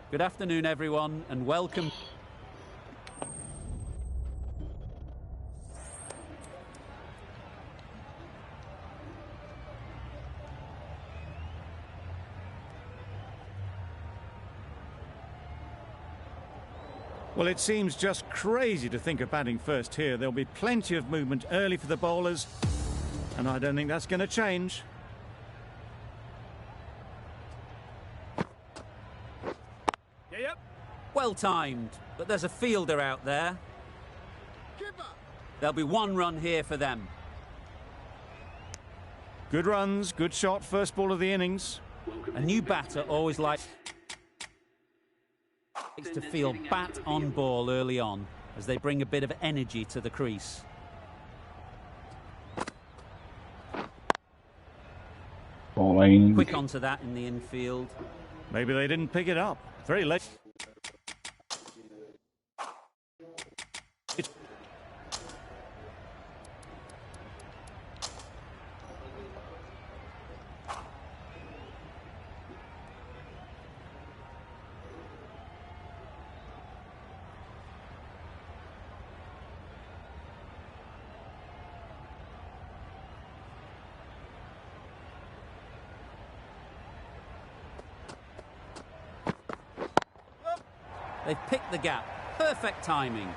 Good afternoon, everyone, and welcome. Well, it seems just crazy to think of batting first here. There'll be plenty of movement early for the bowlers, and I don't think that's going to change. Yep. Well timed, but there's a fielder out there. There'll be one run here for them. Good runs, good shot, first ball of the innings. A new batter always likes to feel bat on ball early on as they bring a bit of energy to the crease. Bowling. Quick onto that in the infield. Maybe they didn't pick it up. Very late. They've picked the gap. Perfect timing.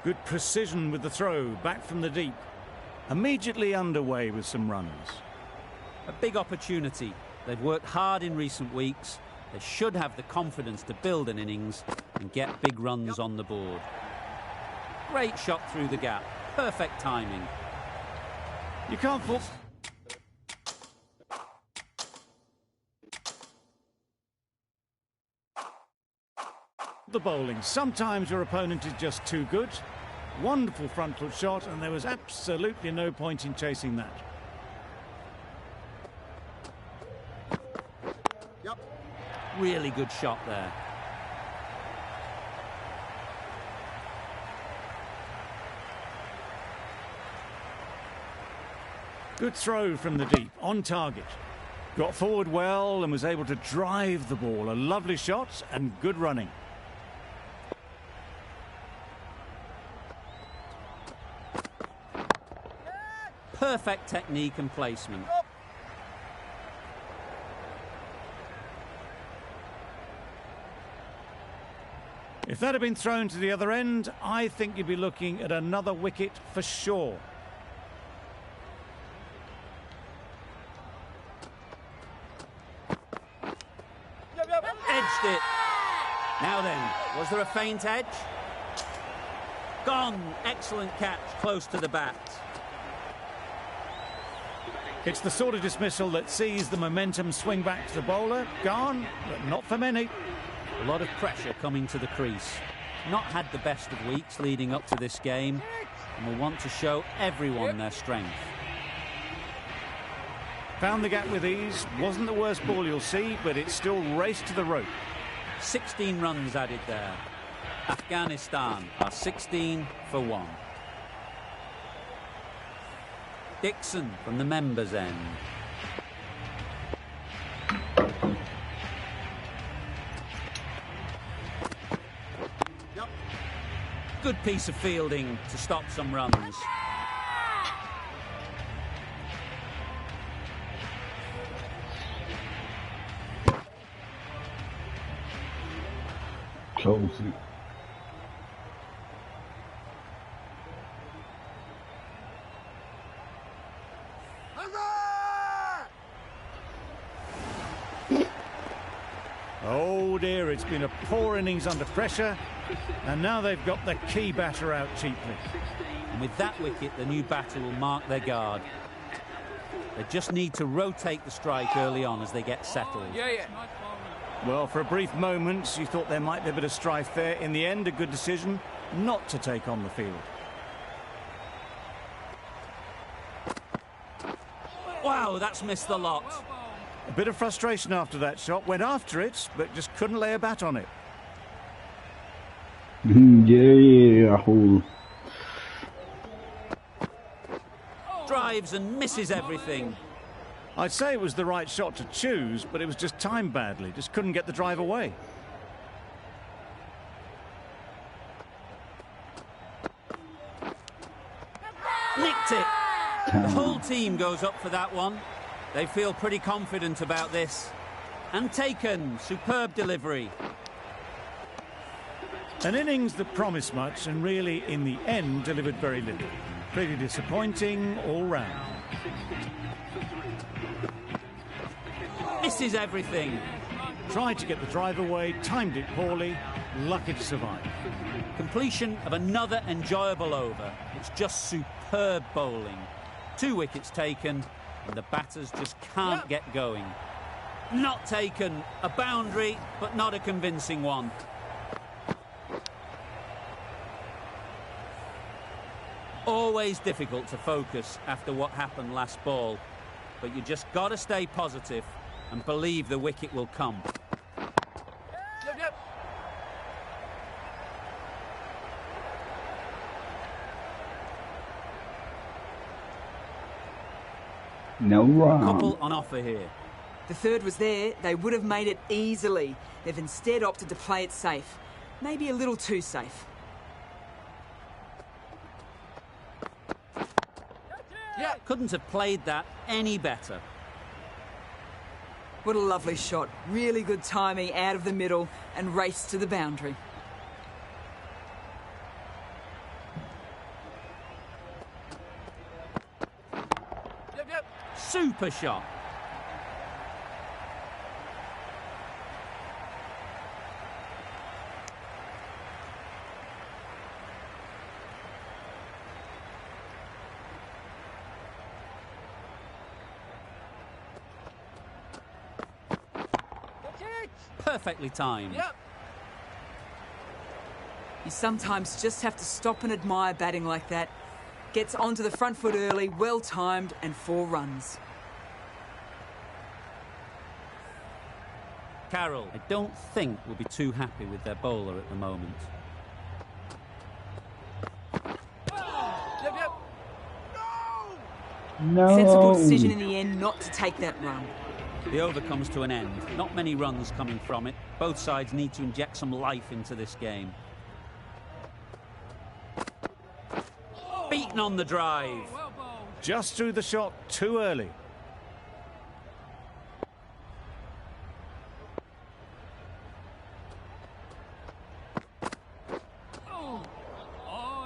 Good precision with the throw, back from the deep. Immediately underway with some runs. A big opportunity. They've worked hard in recent weeks. They should have the confidence to build an innings and get big runs on the board. Great shot through the gap. Perfect timing. You can't fall. The bowling. Sometimes your opponent is just too good. Wonderful frontal shot, and there was absolutely no point in chasing that. Yep. Really good shot there. Good throw from the deep, on target. Got forward well and was able to drive the ball. A lovely shot and good running. Perfect technique and placement. If that had been thrown to the other end, I think you'd be looking at another wicket for sure. Edged it. Now then, was there a feint edge? Gone. Excellent catch, close to the bat. It's the sort of dismissal that sees the momentum swing back to the bowler. Gone, but not for many. A lot of pressure coming to the crease. Not had the best of weeks leading up to this game, and will want to show everyone their strength. Found the gap with ease. Wasn't the worst ball you'll see, but it still raced to the rope. 16 runs added there. Afghanistan are 16 for 1. Dixon from the members' end. Good piece of fielding to stop some runs. Close it. Oh dear, it's been a poor innings under pressure, and now they've got the key batter out cheaply. And with that wicket, the new batter will mark their guard. They just need to rotate the strike early on as they get settled. Well, for a brief moment, you thought there might be a bit of strife there. In the end, a good decision not to take on the field. Wow, that's missed the lot. A bit of frustration after that shot. Went after it, but just couldn't lay a bat on it. Yeah, hole. Drives and misses everything. I'd say it was the right shot to choose, but it was just timed badly. Just couldn't get the drive away. Nicked it. The whole team goes up for that one. They feel pretty confident about this. And taken. Superb delivery. An innings that promised much and really, in the end, delivered very little. Pretty disappointing all round. Misses everything. Tried to get the drive away, timed it poorly, lucky to survive. Completion of another enjoyable over. It's just superb bowling. 2 wickets taken, and the batters just can't get going. Not taken. A boundary, but not a convincing one. Always difficult to focus after what happened last ball, but you just got to stay positive and believe the wicket will come. No run. Couple on offer here. The third was there, they would have made it easily. They've instead opted to play it safe. Maybe a little too safe. Couldn't have played that any better. What a lovely shot. Really good timing out of the middle and race to the boundary. Super shot. Perfectly timed. You sometimes just have to stop and admire batting like that. Gets onto the front foot early, well timed, and 4 runs. Carroll, I don't think will be too happy with their bowler at the moment. No. Sensible decision in the end not to take that run. The over comes to an end. Not many runs coming from it. Both sides need to inject some life into this game. Beaten on the drive. Just threw the shot too early.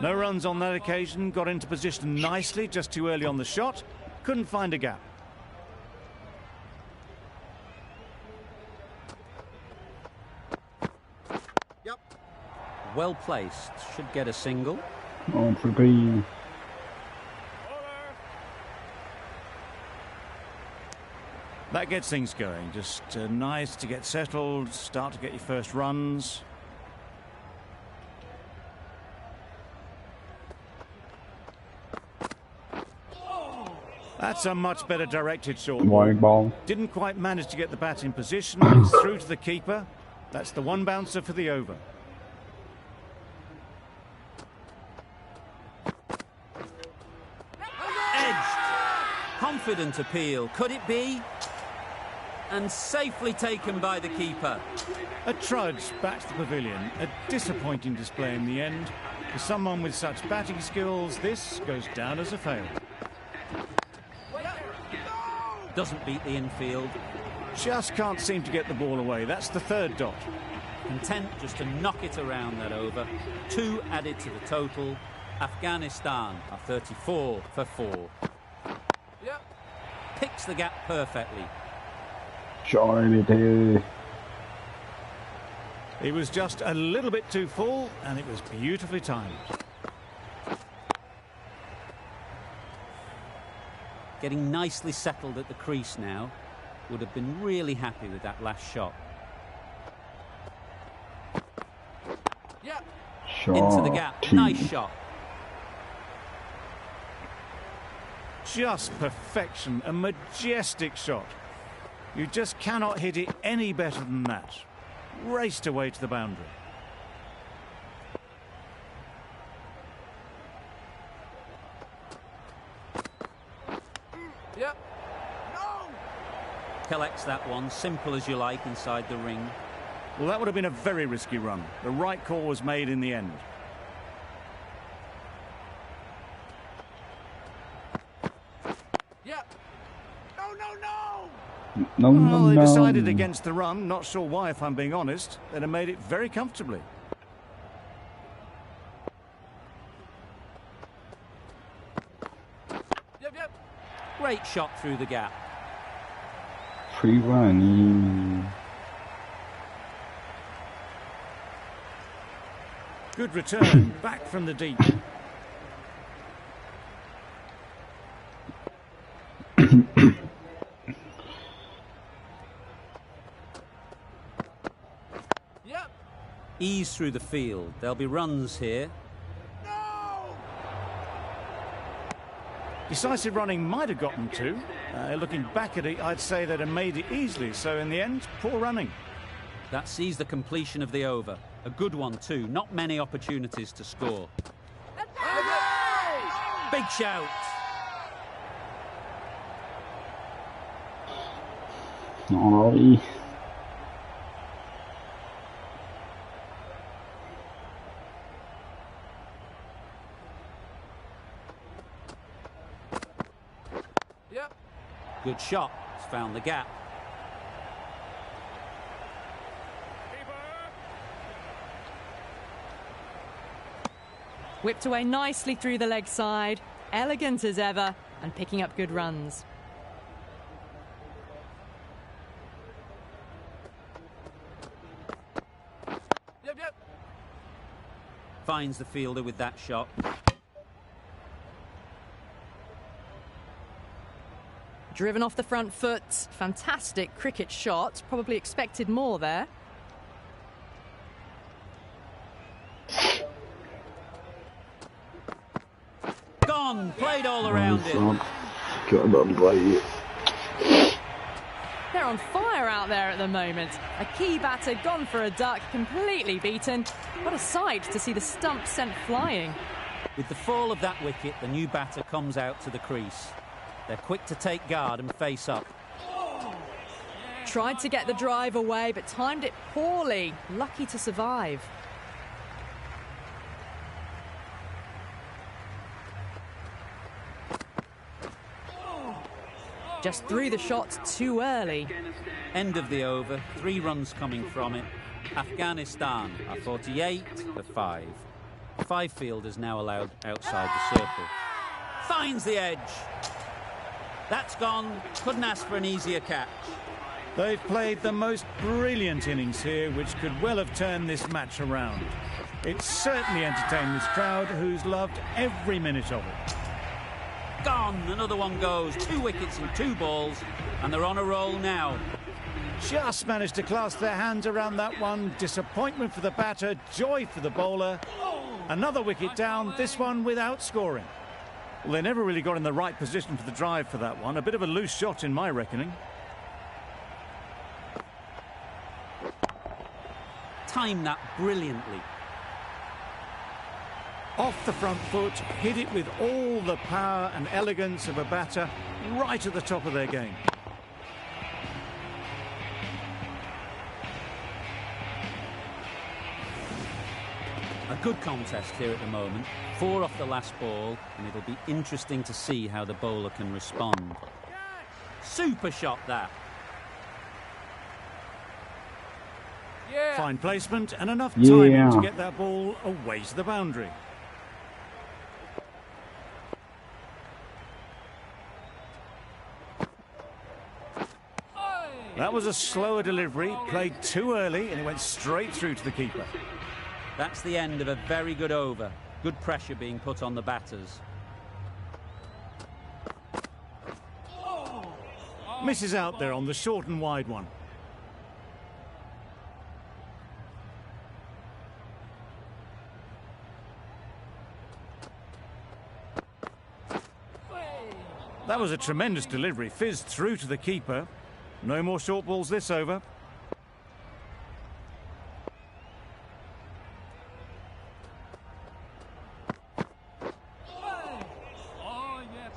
No runs on that occasion. Got into position nicely, just too early on the shot. Couldn't find a gap. Well placed. Should get a single. On for B. That gets things going. Just nice to get settled, start to get your first runs. That's a much better directed short Wide ball. Didn't quite manage to get the bat in position. It's through to the keeper. That's the one bouncer for the over. Edged. Confident appeal. Could it be? And safely taken by the keeper. A trudge back to the pavilion. A disappointing display in the end. For someone with such batting skills, this goes down as a fail. Doesn't beat the infield. Just can't seem to get the ball away. That's the third dot. Content just to knock it around that over. 2 added to the total. Afghanistan are 34 for 4. Picks the gap perfectly. Charlie. It was just a little bit too full, and it was beautifully timed. Getting nicely settled at the crease now. Would have been really happy with that last shot. Into the gap. Nice shot. Just perfection. A majestic shot. You just cannot hit it any better than that. Raced away to the boundary. Yep. No! Collects that one, simple as you like, inside the ring. Well, that would have been a very risky run. The right call was made in the end. Yep. No, no, no! No, Well, no, they no. decided against the run. Not sure why, if I'm being honest. They'd have made it very comfortably. Yep, yep. Great shot through the gap. Free running. Good return, back from the deep. Yep. Ease through the field. There'll be runs here. No! Decisive running might have gotten two. Looking back at it, I'd say they'd have made it easily. So in the end, poor running. That sees the completion of the over. A good one too. Not many opportunities to score. Big shout. Oj. Yep. Good shot. It's found the gap. Whipped away nicely through the leg side, elegant as ever, and picking up good runs. Yep, yep. Finds the fielder with that shot. Driven off the front foot, fantastic cricket shot, probably expected more there. Gone, played all around it. Got on by it. They're on fire out there at the moment. A key batter gone for a duck, completely beaten. What a sight to see the stump sent flying. With the fall of that wicket, the new batter comes out to the crease. They're quick to take guard and face up. Tried to get the drive away, but timed it poorly. Lucky to survive. Just threw the shot too early. End of the over, 3 runs coming from it. Afghanistan are 48 for 5. 5 fielders now allowed outside the circle. Finds the edge. That's gone. Couldn't ask for an easier catch. They've played the most brilliant innings here, which could well have turned this match around. It's certainly entertained this crowd, who's loved every minute of it. Gone. Another one goes. 2 wickets and 2 balls, and they're on a roll now. Just managed to clasp their hands around that one. Disappointment for the batter, joy for the bowler. Another wicket down, this one without scoring. Well, they never really got in the right position for the drive for that one. A bit of a loose shot in my reckoning. Timed that brilliantly. Off the front foot, hit it with all the power and elegance of a batter, right at the top of their game. A good contest here at the moment. 4 off the last ball, and it'll be interesting to see how the bowler can respond. Super shot that. Yeah. Fine placement and enough timing Yeah. to get that ball away to the boundary. That was a slower delivery, played too early, and it went straight through to the keeper. That's the end of a very good over. Good pressure being put on the batters. Misses out there on the short and wide one. That was a tremendous delivery, fizzed through to the keeper. No more short balls this over.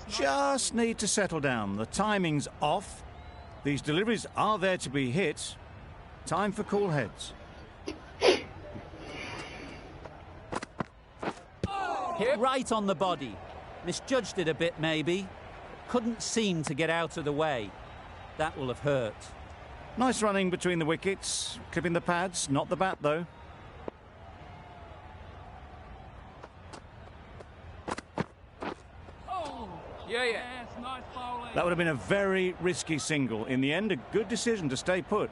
Just need to settle down. The timing's off. These deliveries are there to be hit. Time for cool heads. Hit right on the body. Misjudged it a bit, maybe. Couldn't seem to get out of the way. That will have hurt. Nice running between the wickets. Clipping the pads, not the bat, though. That would have been a very risky single. In the end, a good decision to stay put.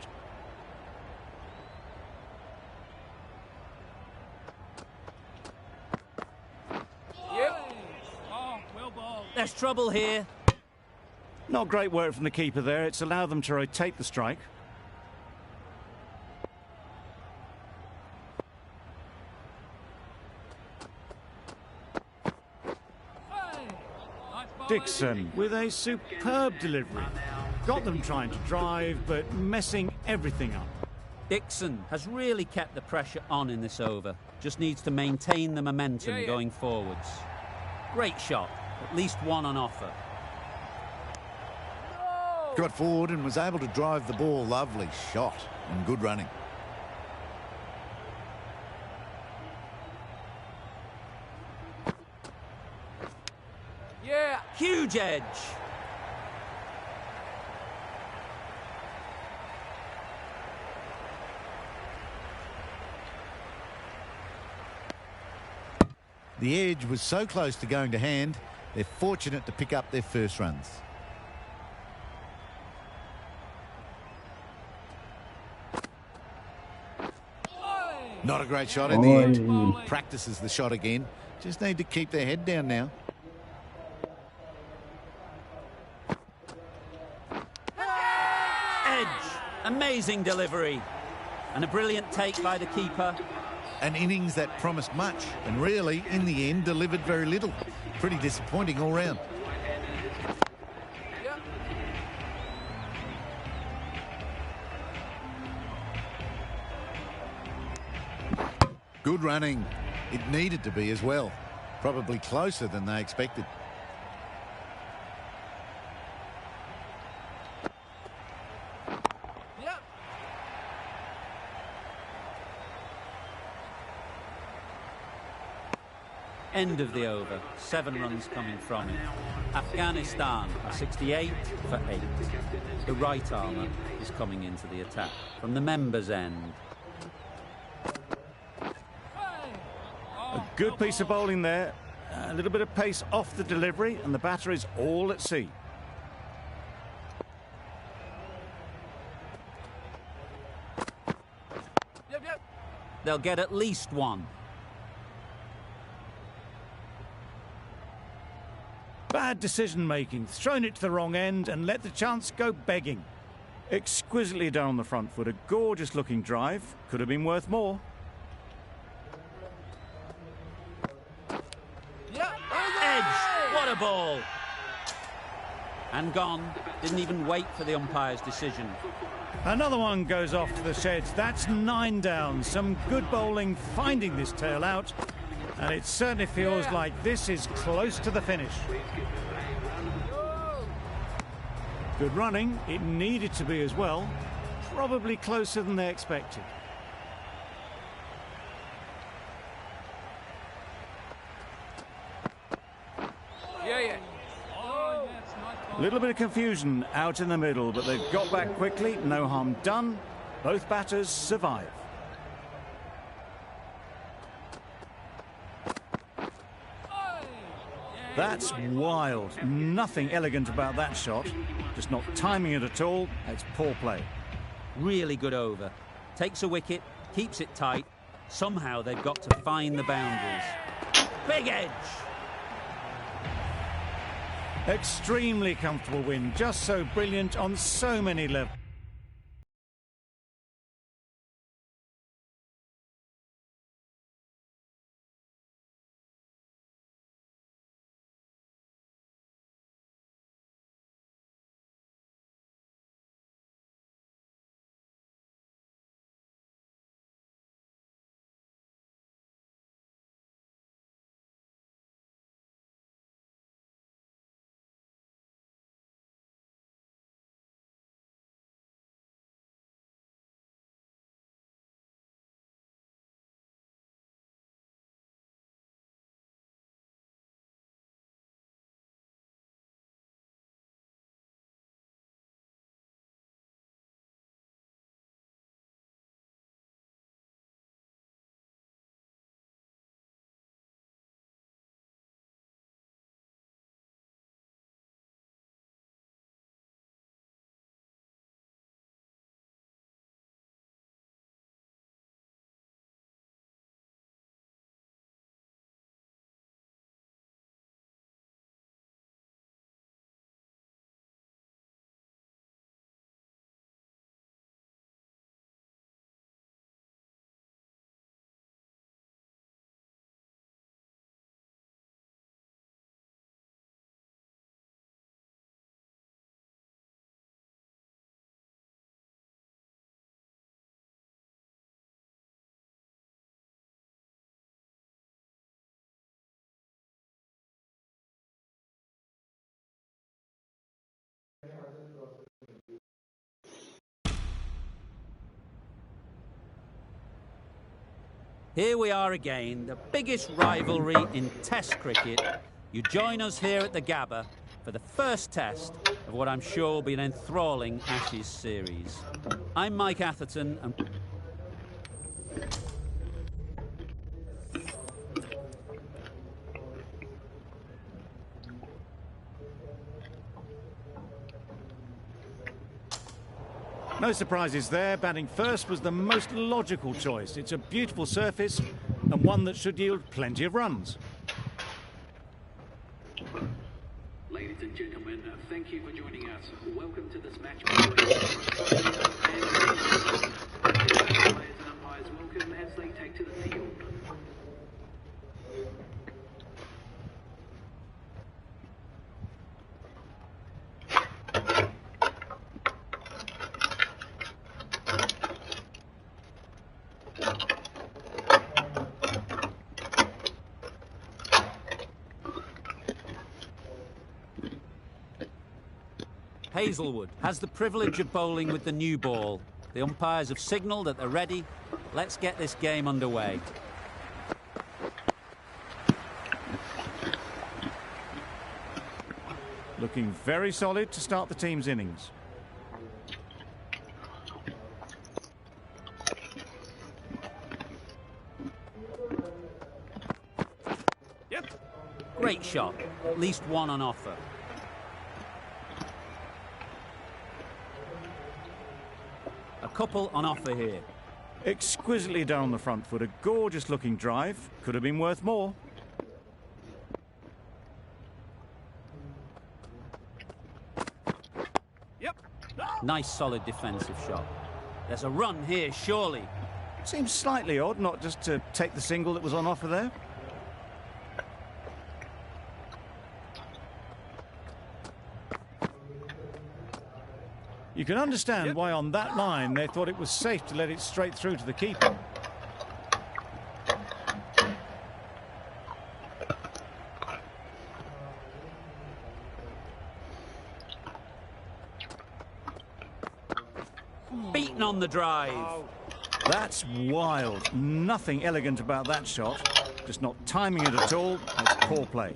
There's trouble here. Not great work from the keeper there. It's allowed them to rotate the strike. Dixon with a superb delivery. Got them trying to drive, but messing everything up. Dixon has really kept the pressure on in this over. Just needs to maintain the momentum going forwards. Great shot. At least one on offer. Got forward and was able to drive the ball. Lovely shot and good running. Huge edge. The edge was so close to going to hand, they're fortunate to pick up their first runs. Not a great shot in the end. Practices the shot again. Just need to keep their head down now. Edge. Amazing delivery. And a brilliant take by the keeper. An innings that promised much and really, in the end, delivered very little. Pretty disappointing all round. Good running. It needed to be as well. Probably closer than they expected. End of the over. 7 runs coming from it. Afghanistan are 68 for 8. The right armour is coming into the attack from the members' end. A good piece of bowling there. A little bit of pace off the delivery, and the batter is all at sea. They'll get at least one. Bad decision-making, thrown it to the wrong end and let the chance go begging. Exquisitely done on the front foot, a gorgeous-looking drive. Could have been worth more. Edge, what a ball. And gone. Didn't even wait for the umpire's decision. Another one goes off to the sheds. That's 9 down. Some good bowling finding this tail out. And it certainly feels like this is close to the finish. Good running. It needed to be as well. Probably closer than they expected. A little bit of confusion out in the middle, but they've got back quickly. No harm done. Both batters survive. That's wild. Nothing elegant about that shot. Just not timing it at all. It's poor play. Really good over. Takes a wicket, keeps it tight. Somehow they've got to find the boundaries. Big edge. Extremely comfortable win. Just so brilliant on so many levels. Here we are again, the biggest rivalry in Test cricket. You join us here at the Gabba for the first test of what I'm sure will be an enthralling Ashes series. I'm Mike Atherton and... No surprises there. Batting first was the most logical choice. It's a beautiful surface and one that should yield plenty of runs. Ladies and gentlemen, thank you for joining us. Welcome to this match. Players and umpires welcome as they take to the field. Hazelwood has the privilege of bowling with the new ball. The umpires have signalled that they're ready. Let's get this game underway. Looking very solid to start the team's innings. Great shot, at least one on offer. A couple on offer here. Exquisitely done on the front foot. A gorgeous looking drive. Could have been worth more. Nice solid defensive shot. There's a run here, surely. Seems slightly odd not just to take the single that was on offer there. You can understand why on that line they thought it was safe to let it straight through to the keeper. Beaten on the drive. That's wild. Nothing elegant about that shot. Just not timing it at all. That's poor play.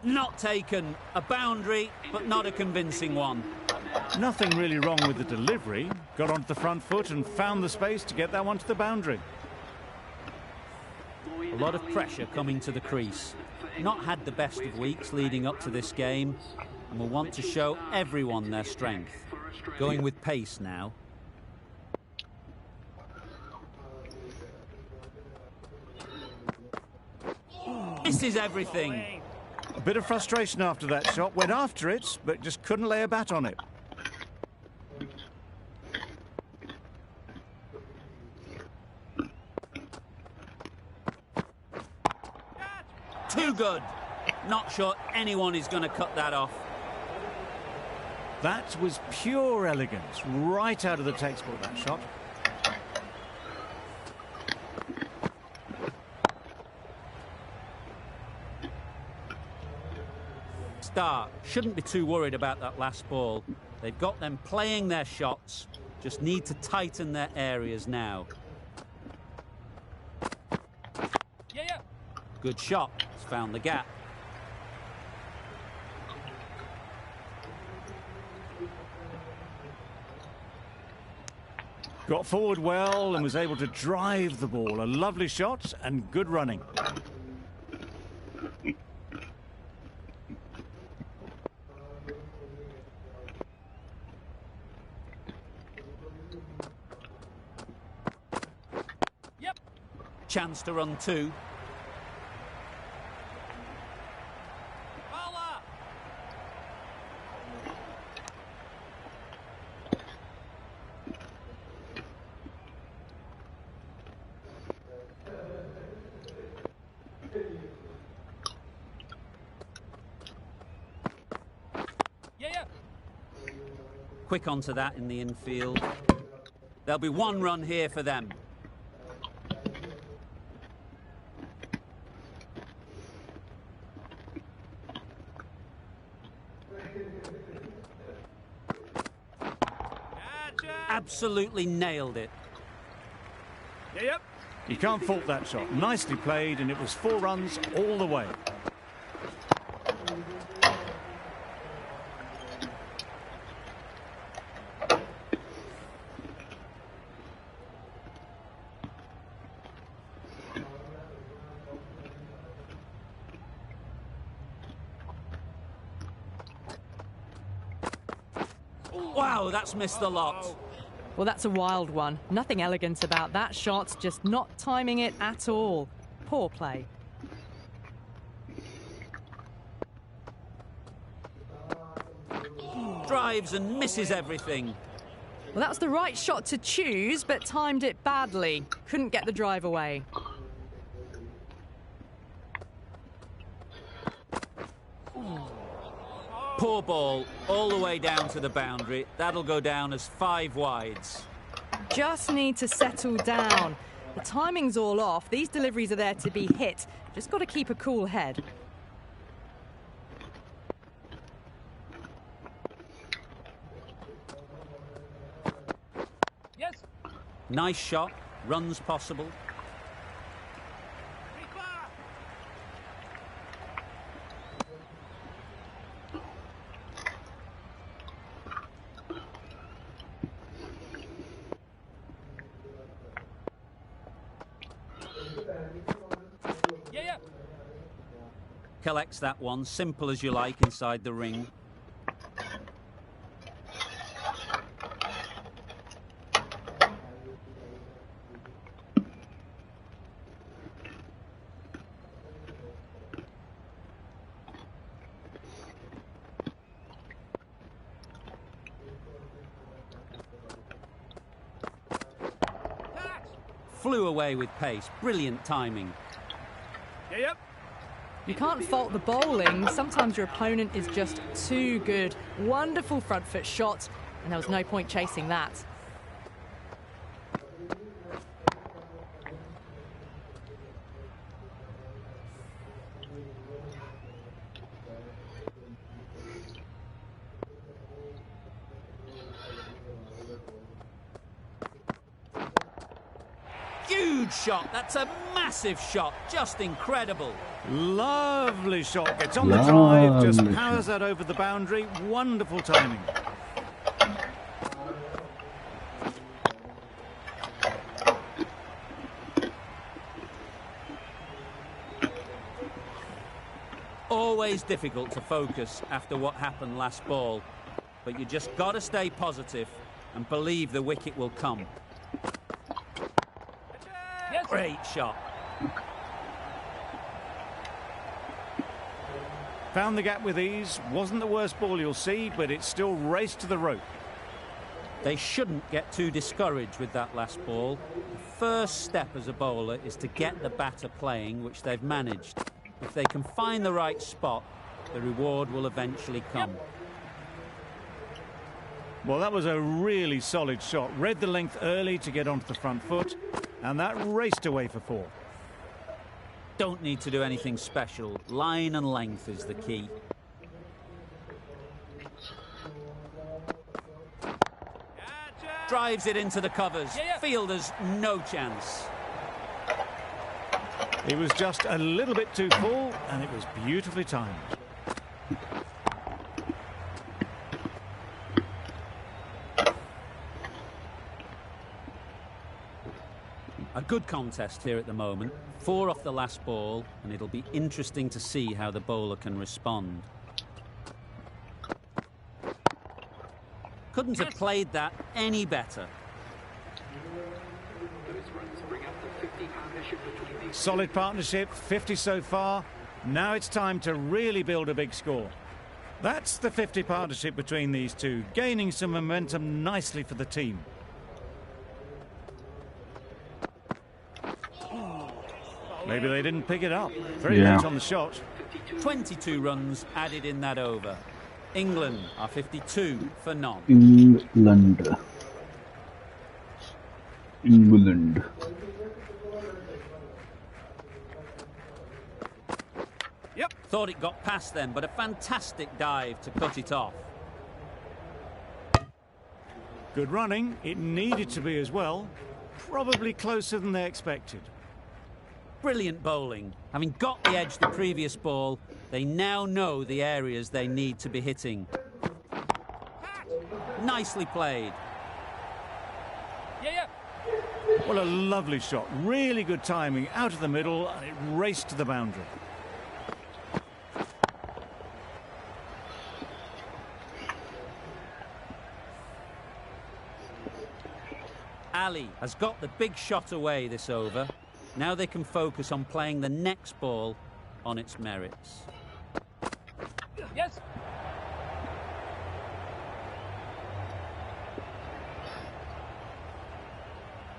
Not taken. A boundary, but not a convincing one. Nothing really wrong with the delivery. Got onto the front foot and found the space to get that one to the boundary. A lot of pressure coming to the crease. Not had the best of weeks leading up to this game and will want to show everyone their strength. Going with pace now. This is everything. A bit of frustration after that shot. Went after it, but just couldn't lay a bat on it. Too good. Not sure anyone is going to cut that off. That was pure elegance. Right out of the textbook, that shot. Stark shouldn't be too worried about that last ball. They've got them playing their shots. Just need to tighten their areas now. Good shot. It's found the gap. Got forward well and was able to drive the ball. A lovely shot and good running. Chance to run two. Quick onto that in the infield. There'll be one run here for them. absolutely nailed it. You can't fault that shot. Nicely played, and it was 4 runs all the way. Wow, that's missed the lot. Well, that's a wild one. Nothing elegant about that shot, just not timing it at all. Poor play. Drives and misses everything. Well, that was the right shot to choose, but timed it badly. Couldn't get the drive away. Poor ball, all the way down to the boundary. That'll go down as 5 wides. Just need to settle down. The timing's all off. These deliveries are there to be hit. Just got to keep a cool head. Nice shot, runs possible. Collects that one, simple as you like, inside the ring. Flew away with pace, brilliant timing. You can't fault the bowling. Sometimes your opponent is just too good. Wonderful front foot shot, and there was no point chasing that. Huge shot, that's a massive shot, just incredible. Lovely shot, gets on the drive, just powers that over the boundary. Wonderful timing. Always difficult to focus after what happened last ball, but you just got to stay positive and believe the wicket will come. Great shot. Found the gap with ease. Wasn't the worst ball you'll see, but it still raced to the rope. They shouldn't get too discouraged with that last ball. The first step as a bowler is to get the batter playing, which they've managed. If they can find the right spot, the reward will eventually come. Well, that was a really solid shot. Read the length early to get onto the front foot, and that raced away for 4. Don't need to do anything special. Line and length is the key. Drives it into the covers. Fielders, no chance. It was just a little bit too full, and it was beautifully timed. A good contest here at the moment. 4 off the last ball, and it'll be interesting to see how the bowler can respond. Couldn't have played that any better. Solid partnership, 50 so far. Now it's time to really build a big score. That's the 50 partnership between these two, gaining some momentum nicely for the team. Maybe they didn't pick it up. Very late on the shot. 22 runs added in that over. England are 52 for none. England. Thought it got past them, but a fantastic dive to cut it off. Good running. It needed to be as well. Probably closer than they expected. Brilliant bowling. Having got the edge the previous ball, they now know the areas they need to be hitting. Nicely played. Well, a lovely shot. Really good timing. Out of the middle, and it raced to the boundary. Ali has got the big shot away this over. Now they can focus on playing the next ball on its merits. Yes.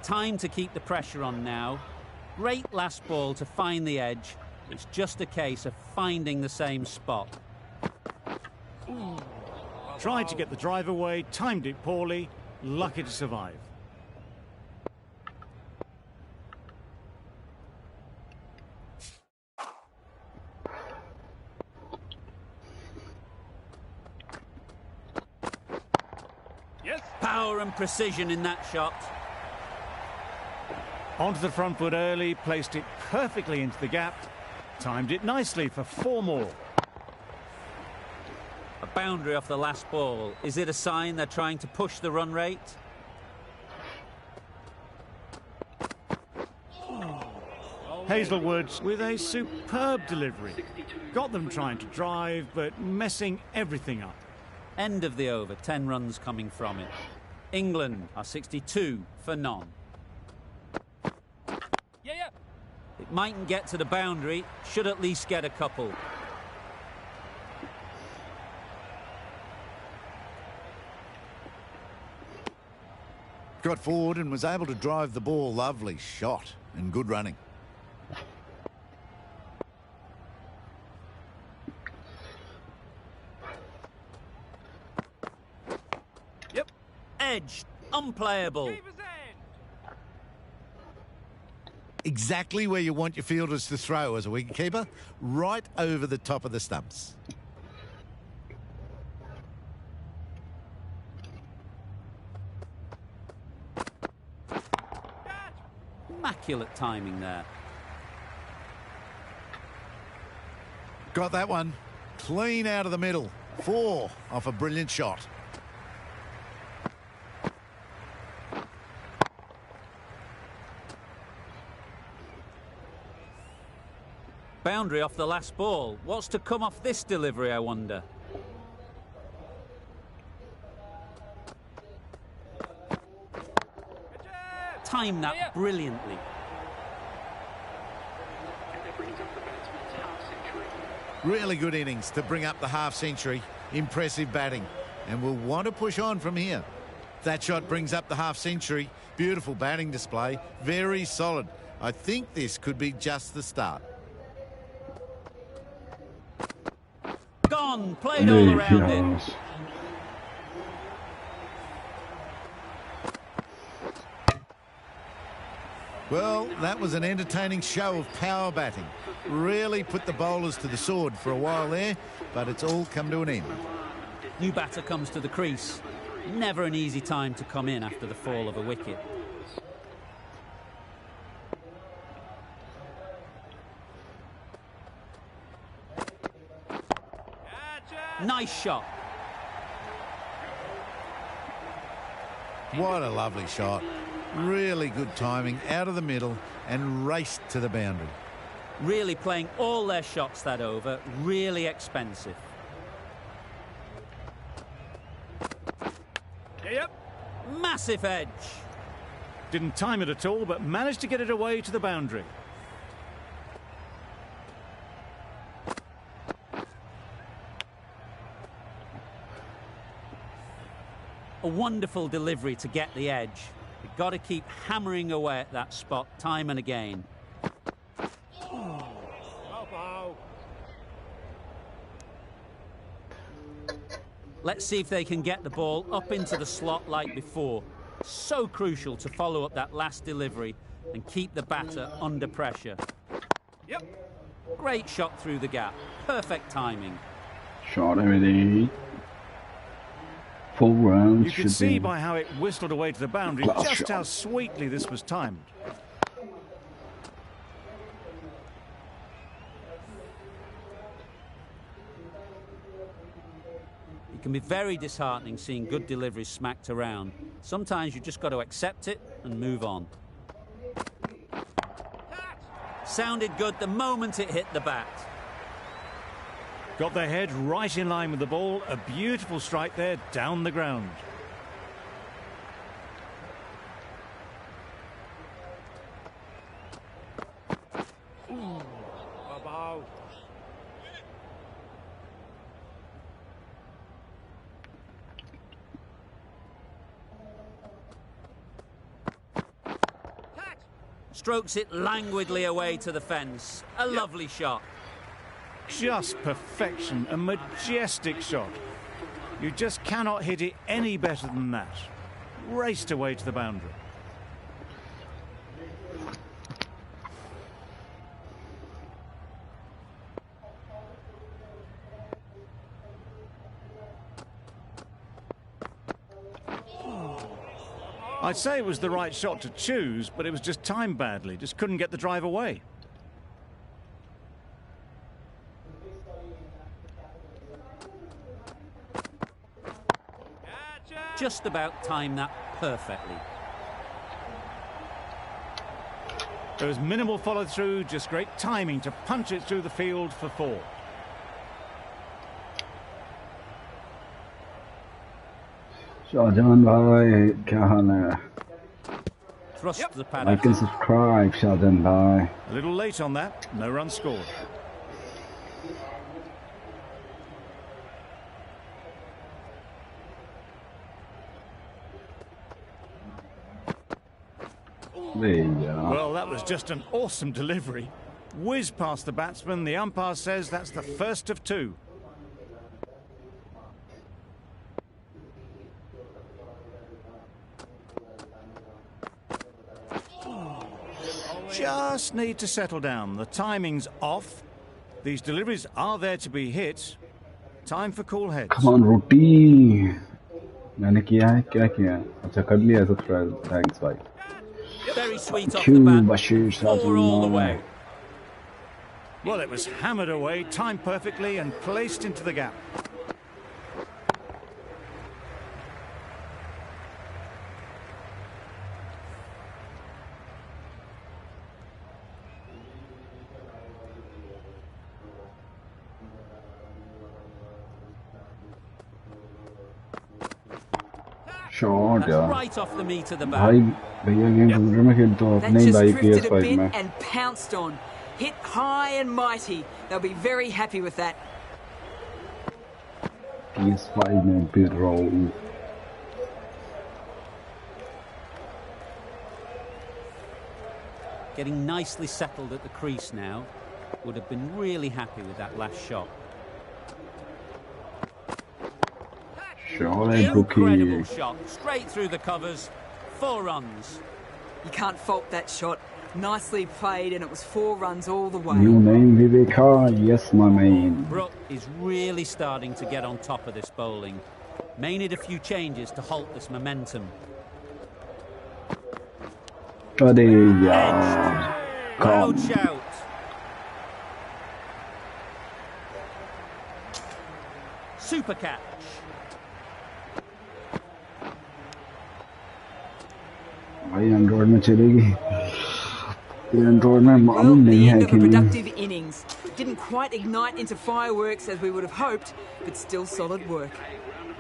Time to keep the pressure on now. Great last ball to find the edge. It's just a case of finding the same spot. Tried to get the drive away, timed it poorly, lucky to survive. Yes. Power and precision in that shot. Onto the front foot early, placed it perfectly into the gap. Timed it nicely for 4 more. A boundary off the last ball. Is it a sign they're trying to push the run rate? Hazelwood with a superb delivery. Got them trying to drive, but messing everything up. End of the over, 10 runs coming from it. England are 62 for none. It mightn't get to the boundary, should at least get a couple. Got forward and was able to drive the ball. Lovely shot and good running. Yep. Edge, unplayable. Exactly where you want your fielders to throw as a wicketkeeper, right over the top of the stumps. Immaculate timing there. Got that one. Clean out of the middle. 4 off a brilliant shot. Boundary off the last ball. What's to come off this delivery, I wonder? Timed that brilliantly. Really good innings to bring up the half-century. Impressive batting. And we'll want to push on from here. That shot brings up the half-century. Beautiful batting display. Very solid. I think this could be just the start. Gone, played all around it. Well, that was an entertaining show of power batting. Really put the bowlers to the sword for a while there, but it's all come to an end. New batter comes to the crease. Never an easy time to come in after the fall of a wicket. Nice shot. What a lovely shot. Really good timing, out of the middle and raced to the boundary. Really playing all their shots that over. Really expensive. Yep. Massive edge. Didn't time it at all, but managed to get it away to the boundary. A wonderful delivery to get the edge. You've got to keep hammering away at that spot time and again. Let's see if they can get the ball up into the slot like before. So crucial to follow up that last delivery and keep the batter under pressure. Yep. Great shot through the gap. Perfect timing. Shot everything. 4 rounds You should could see be. by how it whistled away to the boundary Glass just shot. how sweetly this was timed. It can be very disheartening seeing good deliveries smacked around. Sometimes you've just got to accept it and move on. Sounded good the moment it hit the bat. Got their head right in line with the ball. A beautiful strike there down the ground. About. Strokes it languidly away to the fence. A lovely shot. Just perfection, a majestic shot. You just cannot hit it any better than that. Raced away to the boundary. I'd say it was the right shot to choose, but it was just timed badly. Just couldn't get the drive away. Just about timed that perfectly. There was minimal follow-through, just great timing to punch it through the field for 4. Shah Jahan भाई क्या हाल है? Thrust the pad Like and subscribe, Shah Jahan भाई. A little late on that, no run scored. There you go. Well, that was just an awesome delivery. Whiz past the batsman. The umpire says that's the first of 2. Just need to settle down. The timing's off. These deliveries are there to be hit. Time for cool heads. Come on, Roti. मैंने किया है क्या किया? अच्छा कर लिया subscribe. Thanks भाई. Very sweet off Q the bat. Bashir 4 all the way. Well, it was hammered away, timed perfectly and placed into the gap. Short That's यार. right off the meat of the bat. भाई भैया game computer में खेलता हूँ That अपने just भाई drifted a PS5 bit में. and pounced on. Hit high and mighty. They'll be very happy with that. PS5 में bid roll. Getting nicely settled at the crease now. Would have been really happy with that last shot. Sure, Incredible bookie. shot. Straight through the covers. 4 runs. You can't fault that shot. Nicely played, and it was 4 runs all the way. New name Viveka. Yes, my man. Brook is really starting to get on top of this bowling. May need a few changes to halt this momentum. अरे यार. Loud Come. shout. Super catch. भाई Android में चलेगी. Android में मालूम Well, नहीं the है end of कि a नहीं. productive innings. Didn't quite ignite into fireworks as we would have hoped, but still solid work.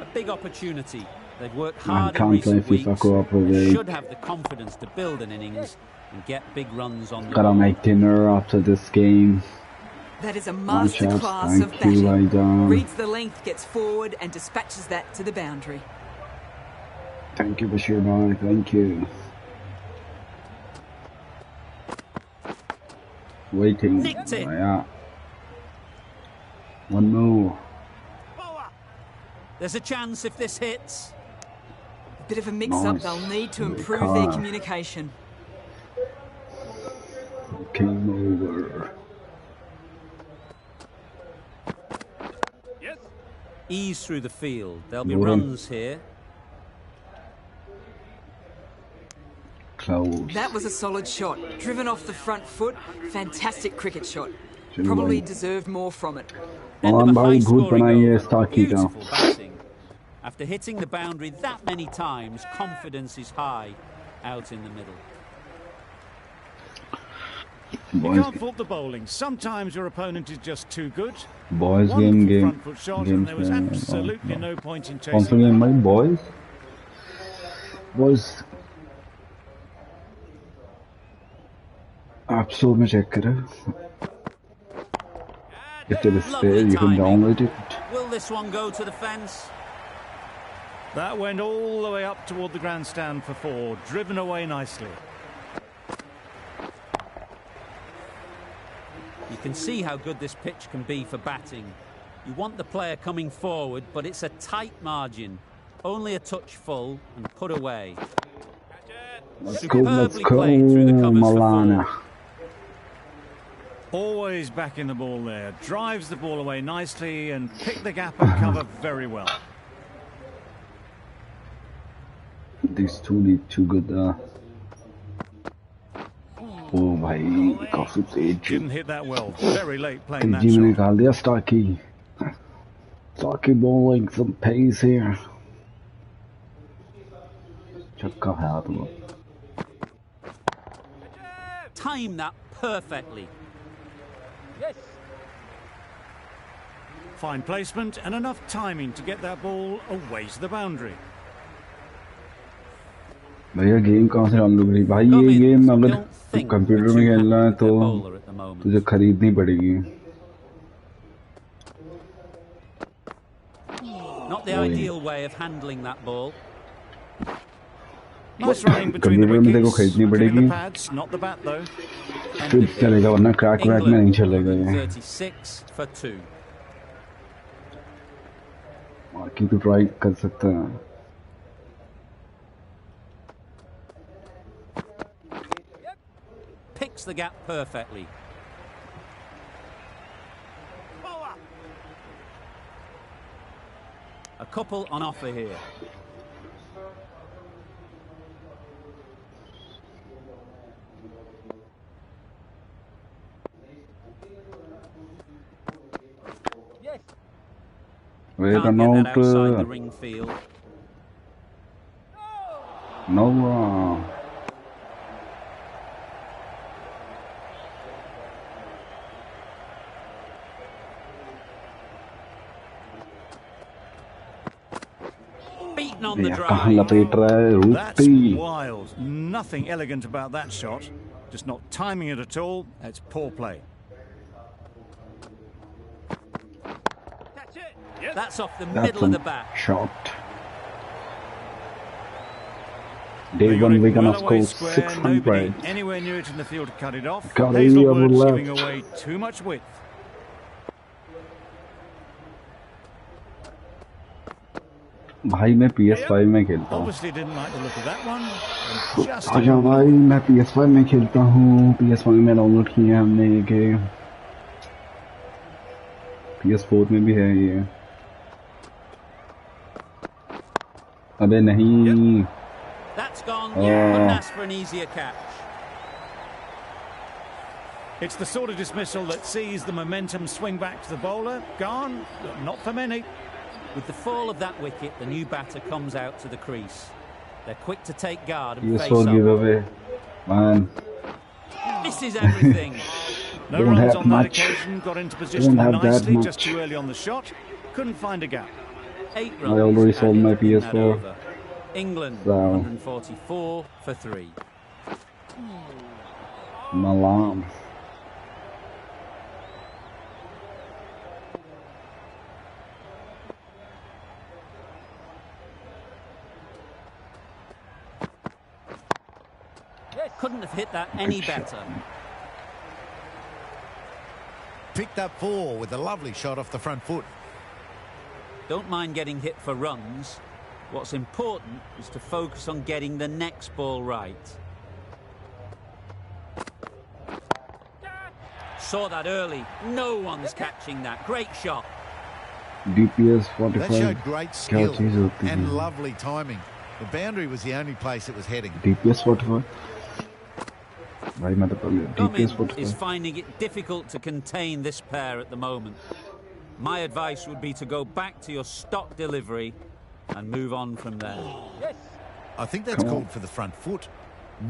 A big opportunity. They've worked Man hard in can't play recent FIFA weeks. cooperate. Should have the confidence to build an innings and get big runs on the Gotta board. make dinner after this game. That is a One shot, masterclass of thank you, batting. Aidan. Reads the length, gets forward, and dispatches that to the boundary. Thank you, Bashir bhai. Thank you. Waiting. Nicked it. Yeah. One more. There's a chance if this hits. Bit of a mix-up. Nice. They'll need to Good improve their car. communication. Game over. Yes. Ease through the field. There'll be Boring. runs here. Clouds. That was a solid shot. Driven off the front foot. Fantastic cricket shot. चलो Probably भाई। deserved more from it. End of हाँ a भाई, भूत high-scoring बनाई है over. Starkey का। Beautiful batting. After hitting the boundary that many times, confidence is high out in the middle. You Boys, can't fault the bowling. Sometimes your opponent is just too good. boys Wonderful game front foot shot, and there was games absolutely no point in कौन सा chasing. Game भाई? boys आप store में check करें. If it is there, Lovely you can timing. download it. Will this one go to the fence? That went all the way up toward the grandstand for 4, driven away nicely. You can see how good this pitch can be for batting. You want the player coming forward, but it's a tight margin. Only a touch full and put away. Let's go, Superbly played through the covers for Malana. 4. Always back in the ball there. Drives the ball away nicely and picked the gap and cover very well. These two need too good. Oh भाई काफी तेज. Didn't hit that well. Very late playing that तेजी में shot. निकाल दिया Starkey. Starkey bowling some pace here. छक्का है हाथ में. Time that perfectly. Yes. Fine placement and enough timing to get that ball away to the boundary. भैया game कहाँ से डाउनलोड करी? भाई Come ये in. गेम अगर Don't think कंप्यूटर we're में too खेलना है happy with तो their bowler at the moment. तुझे खरीदनी पड़ेगी. Not the ideal way of handling that ball. Nice running between the computer में देखो wickets. खरीदनी Looking at पड़ेगी. the pads, not the bat though. फिर चलेगा वरना क्रैक वैक में नहीं चलेगा ये. 36 for 2. बाकी तो ट्राई कर सकते हैं. Picks the gap perfectly. A couple on offer here. Yes. Wait, Can't run get that out. outside the ring field. No. Beaten on the भैया कहाँ drive. लपेट रहा है? That's रूटी. wild. Nothing elegant about that shot. Just not timing it at all. It's poor play. That's it. Yes. That's off the That's middle of a the bat. shot. They Day got one it we're gonna well away score square. 600. Nobody anywhere near it in the field to cut it off. Got it, Hazelwood's yeah, giving left. away too much width. भाई मैं PS5 में खेलता हूँ. Obviously didn't like the look of that one. And just आजा भाई मैं PS5 में खेलता हूँ. PS5 में डाउनलोड किए हैं हमने ये गेम. PS4 में भी है ये. अबे नहीं. That's gone. Couldn't ask for an easier catch. It's the sort of dismissal that sees the momentum swing back to the bowler. Gone? Not for many. With the fall of that wicket, the new batter comes out to the crease. They're quick to take guard and ये face so up. giveaway. Man. This is everything. No Don't runs have on that much. occasion. Got into position Don't have that nicely, much. just too early on the shot. Couldn't find a gap. 8 I runs already sold added my in that PS4. over. England So. 144 for 3. Malam. Couldn't have hit that any better. Picked up 4 with a lovely shot off the front foot. Don't mind getting hit for runs. What's important is to focus on getting the next ball right. Saw that early. No one's catching that. Great shot. DPS That 45 showed great क्या skill चीज होती and है lovely timing. The boundary was the only place it was heading. DPS 45 भाई मैं तो पढ़ लिया DPS Cummins is 45 finding it difficult to contain this pair at the moment. My advice would be to go back to your stock delivery and move on from there. Yes. I think that's Come on. called for the front foot.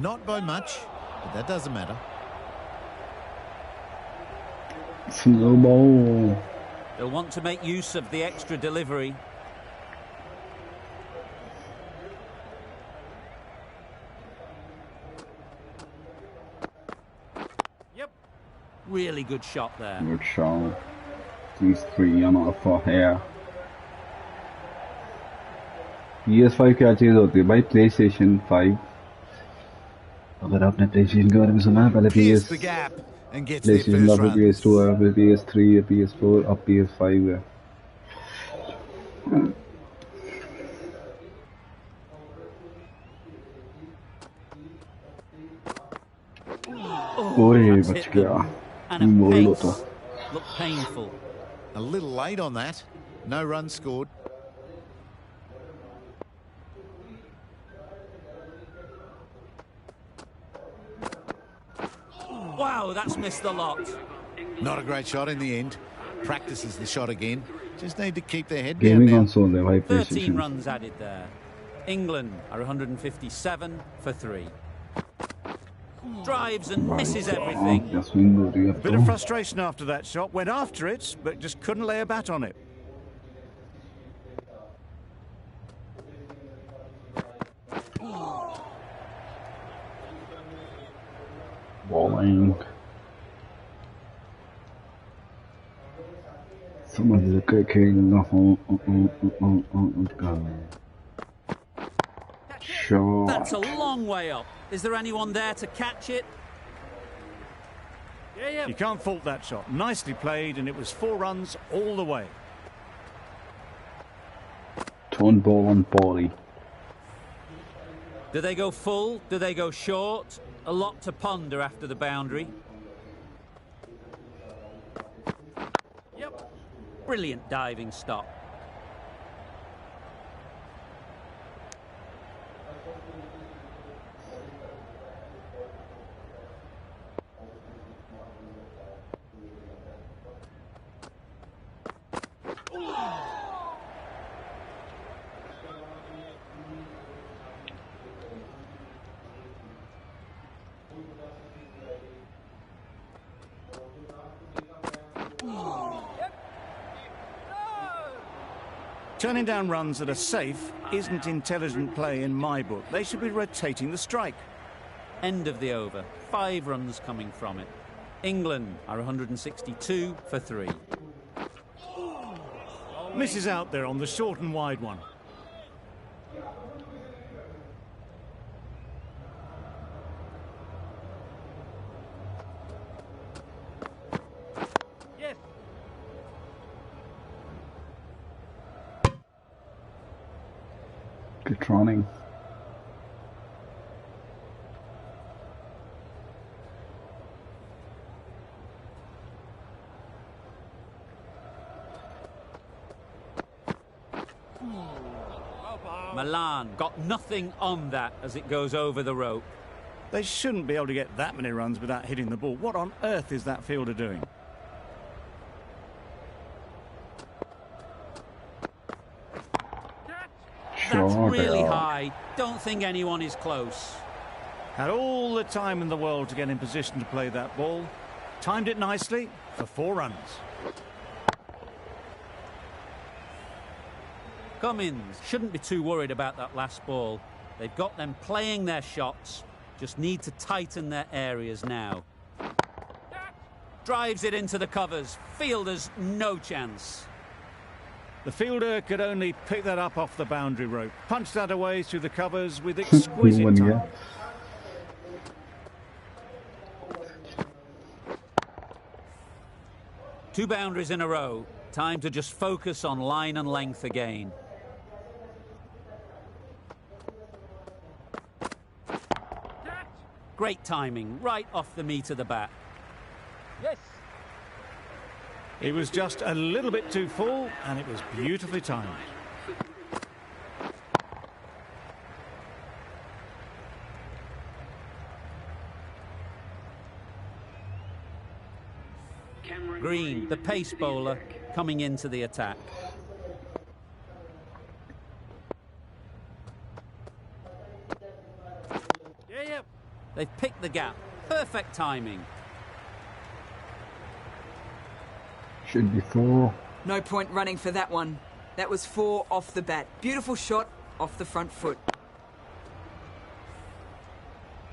Not by much, but that doesn't matter. snowball They'll want to make use of the extra delivery. Yep. Really good shot there. good shot these three are not for hair PS5 क्या चीज होती है भाई PlayStation 5 अगर आपने PlayStation के बारे में सुना है पहले Pierce PS the gap and gets their PlayStation first का run. PS2 है फिर PS3 है PS4 अब PS5 है ओए That's बच hit गया them. And a बोल pace होता looked painful. A little late on that. No run scored. Wow, that's missed the lot. Not a great shot in the end. Practices the shot again. Just need to keep their head down gaming now. Console है भाई 13 PlayStation runs added there. England are 157 for 3. Drives and misses everything. क्या swing हो रही है अब Bit of तो frustration after that shot. Went after it, but just couldn't lay a bat on it. bowling समझ के खेलना हो shot That's a long way up. Is there anyone there to catch it? Yeah, yeah. You can't fault that shot. Nicely played, and it was 4 runs all the way. tone ball on body Do they go full? Do they go short? A lot to ponder after the boundary. Yep. Brilliant diving stop. Turning down runs that are safe isn't intelligent play in my book. They should be rotating the strike. End of the over. 5 runs coming from it. England are 162 for 3. Misses out there on the short and wide one. Yes. good running Milan got nothing on that as it goes over the rope. They shouldn't be able to get that many runs without hitting the ball. What on earth is that fielder doing? That's shot really yeah. high. Don't think anyone is close. Had all the time in the world to get in position to play that ball. Timed it nicely for 4 runs. Cummins shouldn't be too worried about that last ball. They've got them playing their shots, just need to tighten their areas now. Drives it into the covers. Fielders, no chance. The fielder could only pick that up off the boundary rope. Punched that away through the covers with exquisite Human, time. yeah. Two boundaries in a row. Time to just focus on line and length again. Great timing, right off the meat of the bat. Yes. It was just a little bit too full, and it was beautifully timed. Green, the pace bowler, coming into the attack. Yeah. They've picked the gap. Perfect timing. Should be 4. No point running for that one. That was 4 off the bat. Beautiful shot off the front foot.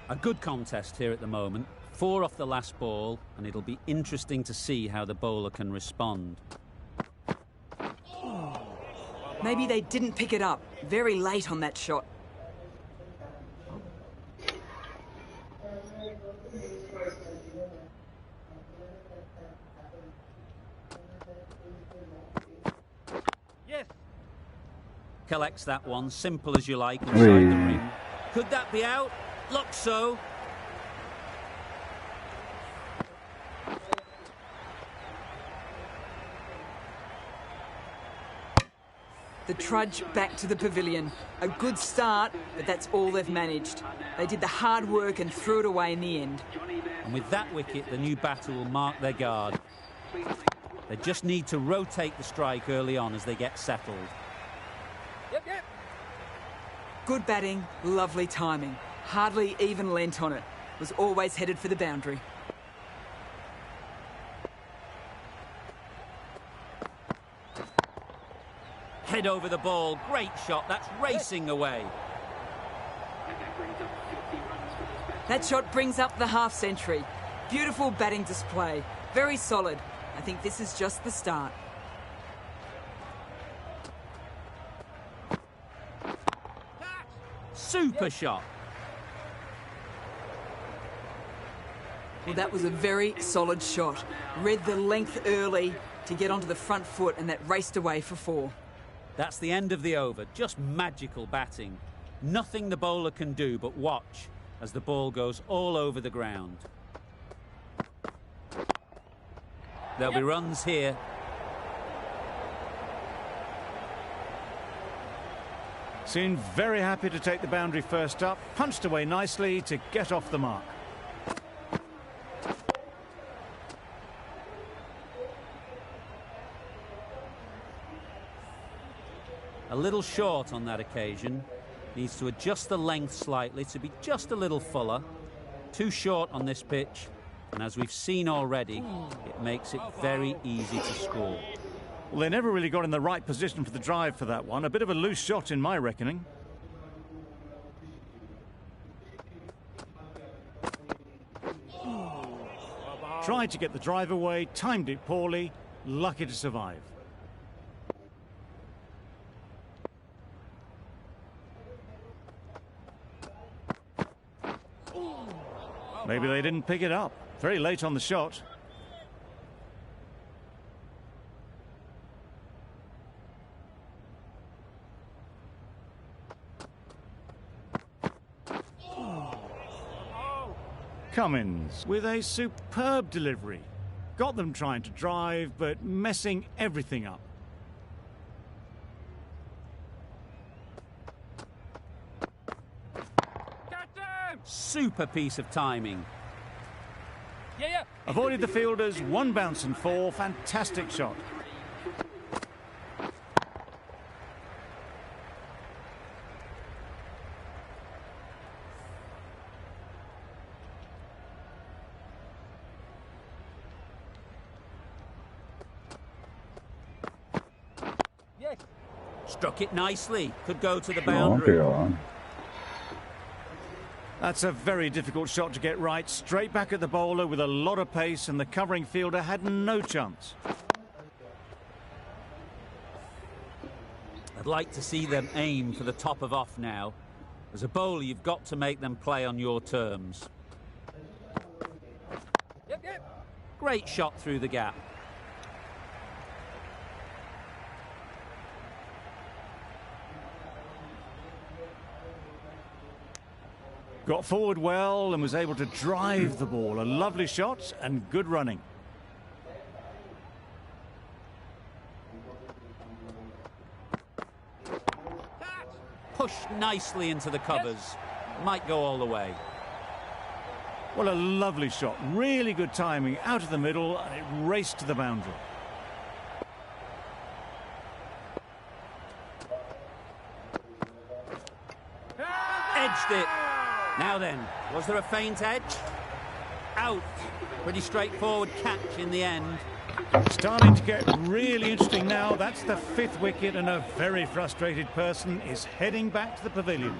A good contest here at the moment. 4 off the last ball, and it'll be interesting to see how the bowler can respond. Maybe they didn't pick it up. Very late on that shot. Yes. Collects that one, simple as you like, inside the ring. Could that be out? Looks so. The trudge back to the pavilion. A good start, but that's all they've managed. They did the hard work and threw it away in the end. And with that wicket, the new batter will mark their guard. They just need to rotate the strike early on as they get settled. Yep. Good batting, lovely timing. Hardly even lent on it. Was always headed for the boundary. Head over the ball, great shot, that's racing away. That shot brings up the half-century. Beautiful batting display. Very solid. I think this is just the start. Super shot. Well, that was a very solid shot. Read the length early to get onto the front foot, and that raced away for 4. That's the end of the over. Just magical batting. Nothing the bowler can do but watch as the ball goes all over the ground. There'll be runs here. Seemed very happy to take the boundary first up. Punched away nicely to get off the mark. A little short on that occasion. Needs to adjust the length slightly to be just a little fuller. Too short on this pitch. And as we've seen already, it makes it very easy to score. Well, they never really got in the right position for the drive for that one. A bit of a loose shot in my reckoning. Tried to get the drive away, timed it poorly, lucky to survive. Maybe they didn't pick it up. Very late on the shot. Cummins with a superb delivery. Got them trying to drive, but messing everything up. Super piece of timing. Yeah. Avoided the fielders, 1 bounce and 4. Fantastic shot. Yes. Struck it nicely. Could go to the Go boundary. on. That's a very difficult shot to get right. Straight back at the bowler with a lot of pace, and the covering fielder had no chance. I'd like to see them aim for the top of off now. As a bowler, you've got to make them play on your terms. Yep. Great shot through the gap. Got forward well and was able to drive the ball. A lovely shot and good running. Pushed nicely into the covers. Might go all the way. Well, a lovely shot. Really good timing. Out of the middle, and it raced to the boundary. Edged it. Now then, was there a feint edge? Out. Pretty straightforward catch in the end. Starting to get really interesting now. That's the 5th wicket, and a very frustrated person is heading back to the pavilion.